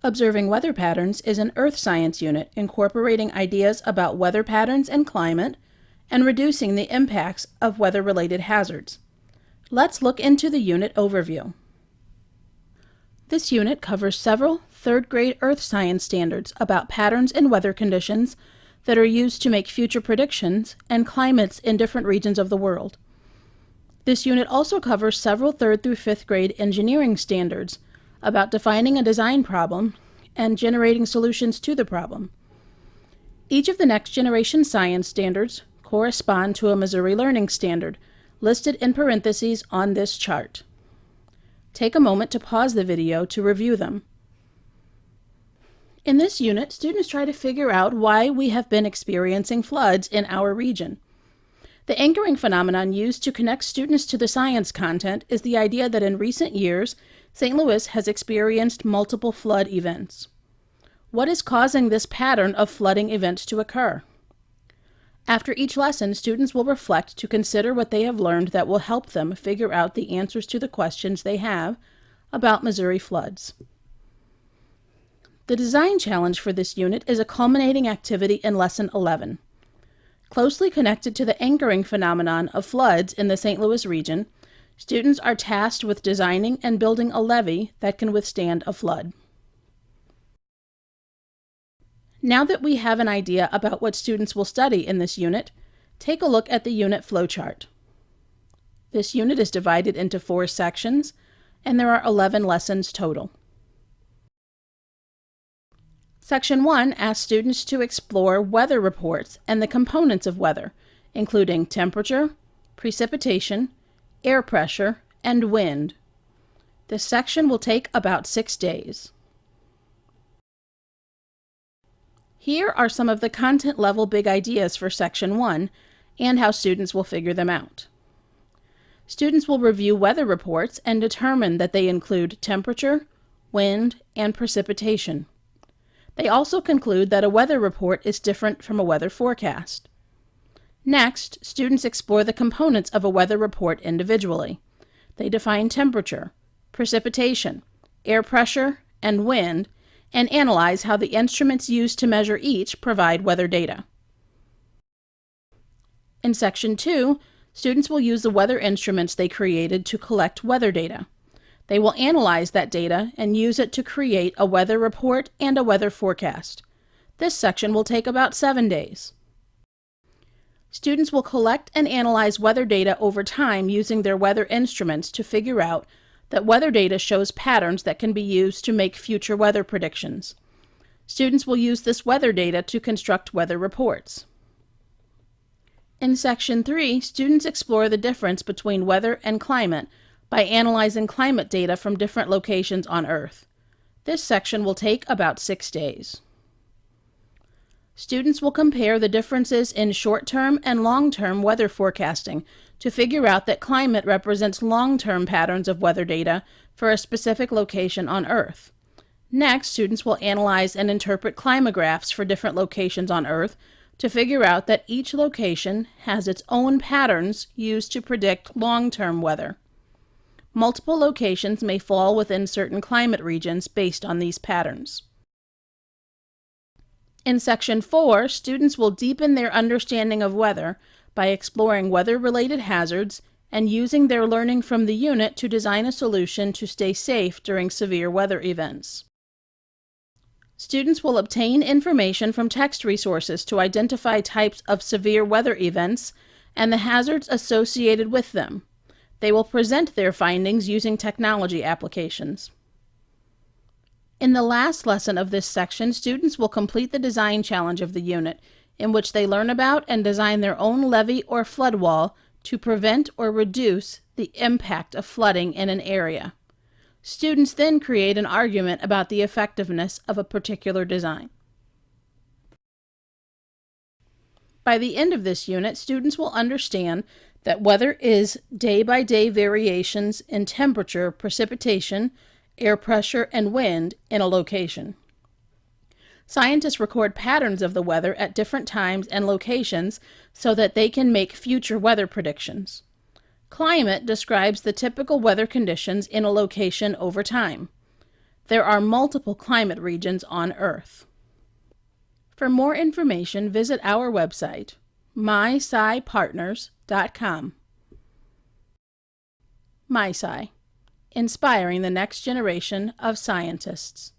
Observing Weather Patterns is an earth science unit incorporating ideas about weather patterns and climate and reducing the impacts of weather-related hazards. Let's look into the unit overview. This unit covers several third-grade earth science standards about patterns and weather conditions that are used to make future predictions and climates in different regions of the world. This unit also covers several 3rd through 5th grade engineering standards about defining a design problem and generating solutions to the problem. Each of the next generation science standards correspond to a Missouri Learning Standard, listed in parentheses on this chart. Take a moment to pause the video to review them. In this unit, students try to figure out why we have been experiencing floods in our region. The anchoring phenomenon used to connect students to the science content is the idea that in recent years, St. Louis has experienced multiple flood events. What is causing this pattern of flooding events to occur? After each lesson, students will reflect to consider what they have learned that will help them figure out the answers to the questions they have about Missouri floods. The design challenge for this unit is a culminating activity in Lesson 11. Closely connected to the anchoring phenomenon of floods in the St. Louis region, students are tasked with designing and building a levee that can withstand a flood. Now that we have an idea about what students will study in this unit, take a look at the unit flowchart. This unit is divided into 4 sections, and there are 11 lessons total. Section 1 asks students to explore weather reports and the components of weather, including temperature, precipitation, air pressure, and wind. This section will take about 6 days. Here are some of the content-level big ideas for Section 1 and how students will figure them out. Students will review weather reports and determine that they include temperature, wind, and precipitation. They also conclude that a weather report is different from a weather forecast. Next, students explore the components of a weather report individually. They define temperature, precipitation, air pressure, and wind, and analyze how the instruments used to measure each provide weather data. In Section 2, students will use the weather instruments they created to collect weather data. They will analyze that data and use it to create a weather report and a weather forecast. This section will take about 7 days. Students will collect and analyze weather data over time using their weather instruments to figure out that weather data shows patterns that can be used to make future weather predictions. Students will use this weather data to construct weather reports. In Section 3, students explore the difference between weather and climate by analyzing climate data from different locations on Earth. This section will take about 6 days. Students will compare the differences in short-term and long-term weather forecasting to figure out that climate represents long-term patterns of weather data for a specific location on Earth. Next, students will analyze and interpret climagraphs for different locations on Earth to figure out that each location has its own patterns used to predict long-term weather. Multiple locations may fall within certain climate regions based on these patterns. In Section 4, students will deepen their understanding of weather by exploring weather-related hazards and using their learning from the unit to design a solution to stay safe during severe weather events. Students will obtain information from text resources to identify types of severe weather events and the hazards associated with them. They will present their findings using technology applications. In the last lesson of this section, students will complete the design challenge of the unit, in which they learn about and design their own levee or flood wall to prevent or reduce the impact of flooding in an area. Students then create an argument about the effectiveness of a particular design. By the end of this unit, students will understand that weather is day-by-day variations in temperature, precipitation, air pressure, and wind in a location. Scientists record patterns of the weather at different times and locations so that they can make future weather predictions. Climate describes the typical weather conditions in a location over time. There are multiple climate regions on Earth. For more information, visit our website, myscipartners.com. mySci, inspiring the next generation of scientists.